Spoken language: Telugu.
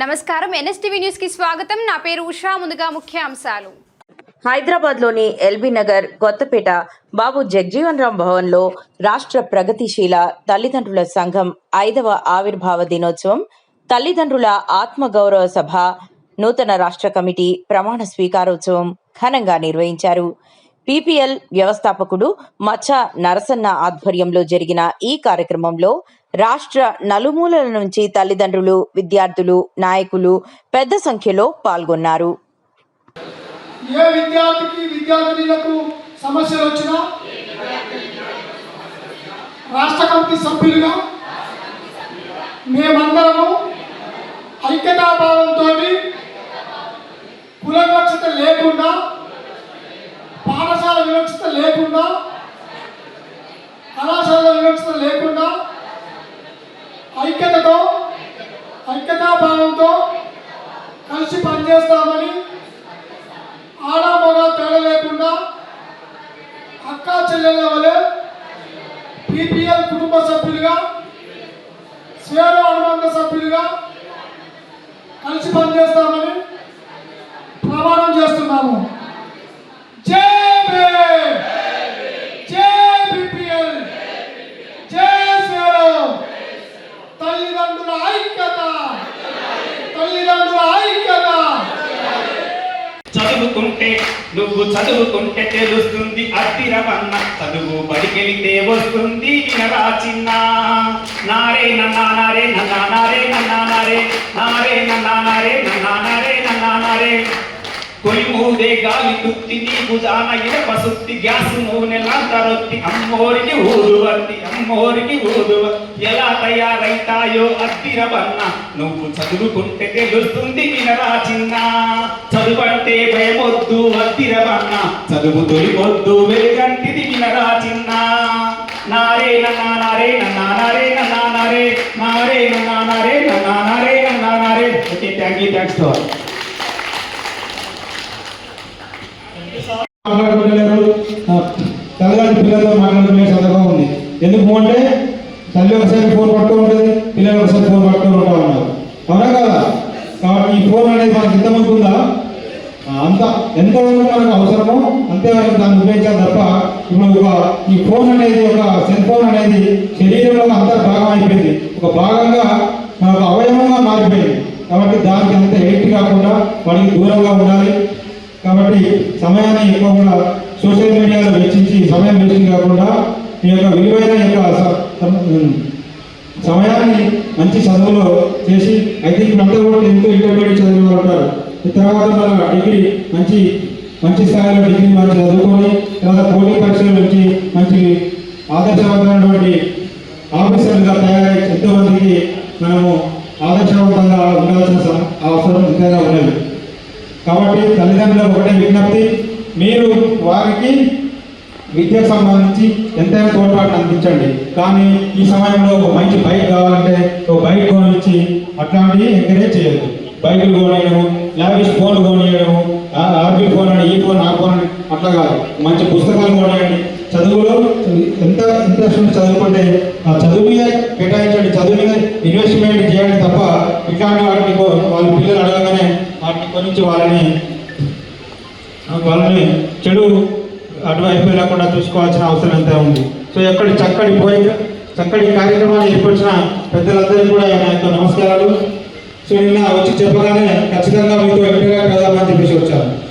నమస్కారం ఎన్ఎస్టీవీ న్యూస్ కి స్వాగతం. నా పేరు ఉషా. ముందుగా ముఖ్యాంశాలు. హైదరాబాద్లోని ఎల్బీ నగర్ కొత్తపేట బాబు జగజీవన్ రామ్ భవన్లో రాష్ట్ర ప్రగతిశీల తల్లిదండ్రుల సంఘం 5వ ఆవిర్భావ దినోత్సవం, తల్లిదండ్రుల ఆత్మగౌరవ సభ, నూతన రాష్ట్ర కమిటీ ప్రమాణ స్వీకారోత్సవం ఘనంగా నిర్వహించారు. పీపీఎల్ వ్యవస్థాపకుడు మచ్చ నరసన్న ఆధ్వర్యంలో జరిగిన ఈ కార్యక్రమంలో రాష్ట్ర నలుమూలల నుంచి తల్లిదండ్రులు, విద్యార్థులు, నాయకులు పెద్ద సంఖ్యలో పాల్గొన్నారు. ఏ విద్యార్థికి విద్యార్థినులకు సమస్యలు వచ్చినా రాష్ట్ర కమిటీ సభ్యులుగా మేమందరము ఐక్యతాభావంతో కుల వివక్షత లేకుండా, పాఠశాల వివక్షత లేకుండా, కళాశాల వివక్షత లేకుండా ఐక్యతాభావంతో కలిసి పనిచేస్తామని, ఆడామగా తేడా లేకుండా అక్కా చెల్లెళ్ళ వలె పీపీఎల్ కుటుంబ సభ్యులుగా, స్వేర అనుబంధ సభ్యులుగా కలిసి పనిచేస్తామని ప్రమాణం చేస్తున్నాము. జై భీమ్, జై పీపీఎల్, జై స్వేరం. తల్లిదండ్రుల ఐక్యత, తల్లిదండ్రుల ఐక్యత. చదువుకుంటే నువ్వు చదువుకుంటే తెలుస్తుంది అద్దిరవన్న, చదువు బడికెళితే వస్తుంది వినరా చిన్న. నారే నన్నా నారే నన్నా నారే నన్నా నారే నారే నన్నా నారే నన్నా నారే నన్నా నారే. కొలిమూదే గాలి తుత్తి నీకు జాన ఇరప సుత్తి, గ్యాసు నూనెలంతరొత్తి అమ్మోరికి ఊదువత్తి, అమ్మోరికి ఊదువ. ఎలా తయారైతాయో అద్దిరవన్న, నువ్వు చదువుకుంటే తెలుస్తుంది వినరా చిన్న. చదువంటే భయమొద్దు అద్దిరవన్న, చదువు తొలిపొద్దు వెలుగంటిది వినరా చిన్న. నారే నన్నా నారే నన్నా నారే నన్నా నారే నారే నన్నా నారే నన్నా నారే నన్నా నారే. Okay, thanks to all. మాట్లాడుకోలేరు, తల్లిదండ్రులు పిల్లలతో మాట్లాడుకునే సందర్భం ఉంది. ఎందుకు అంటే తల్లి ఒకసారి ఫోన్ పట్టుతూ ఉంటుంది, పిల్లలు ఒకసారి ఫోన్ పట్టుతూ ఉంటా ఉన్నారు, అవునా కదా? కాబట్టి ఈ ఫోన్ అనేది మనకు ఎంతమంది ఉందా, అంత ఎంతవరకు మనకు అవసరమో అంతేవరకు దాన్ని ఉపయోగించాలి తప్ప ఇప్పుడు ఈ ఫోన్ అనేది, ఒక సెల్ ఫోన్ అనేది శరీరంలో అంతర్భాగం అయిపోయింది, ఒక భాగంగా మనకు అవయవంగా మారిపోయింది. కాబట్టి దానికి అంత ఎడిక్ట్ కాకుండా వాడికి దూరంగా ఉండాలి. కాబట్టి సమయాన్ని ఎక్కువగా సోషల్ మీడియాలో వెచ్చించి సమయం వేస్ట్ కాకుండా మీ యొక్క విలువైన సమయాన్ని మంచి చదువులో చేసి, అయితే ఇప్పుడంతా కూడా 10th ఇంటర్మీడియట్ చదివిన వాళ్ళు ఉంటారు. తర్వాత మన డిగ్రీ మంచి స్థాయిలో డిగ్రీ మనం చదువుకొని తర్వాత పోటీ పరీక్షల నుంచి మంచి ఆదర్శవంతమైనటువంటి ఆఫీసర్లుగా తయారై ఎంతోమందికి మనము ఆదర్శవంతంగా ఉండాల్సిన అవసరం ఎంతైనా ఉన్నది. కాబట్టి తల్లిదండ్రులకు ఒకటే విజ్ఞప్తి, మీరు వారికి విద్యకు సంబంధించి ఎంతైనా తోడ్పాటును అందించండి. కానీ ఈ సమయంలో ఒక మంచి బైక్ కావాలంటే ఒక బైక్ కొనిచ్చి అట్లాంటివి ఎంకరేజ్ చేయొద్దు. బైకులు కొనియడము, లావిష్ ఫోన్లు కొనియడము, ఆర్బీ ఫోన్ అని, ఈ ఫోన్, ఆ ఫోన్ అని అట్లా కాదు. మంచి పుస్తకాలు కొనియండి. చదువులో ఎంత ఇంట్రెస్ట్ ఉంటే చదువుకుంటే ఆ చదువు మీద కేటాయించండి, చదువు మీద ఇన్వెస్ట్మెంట్ చేయండి తప్ప ఇట్లాంటి వాటిని వాళ్ళ పిల్లలు అడగగానే వాటిని కొనిచ్చి వాళ్ళని చెడు అటువైపు వెళ్ళకుండా చూసుకోవాల్సిన అవసరం ఎంత ఉంది. సో ఎక్కడ చక్కటి కార్యక్రమాలు ఏర్పరిచిన పెద్దలందరికీ కూడా నా యొక్క నమస్కారాలు. సో నిన్న వచ్చి చెప్పగానే ఖచ్చితంగా మీతో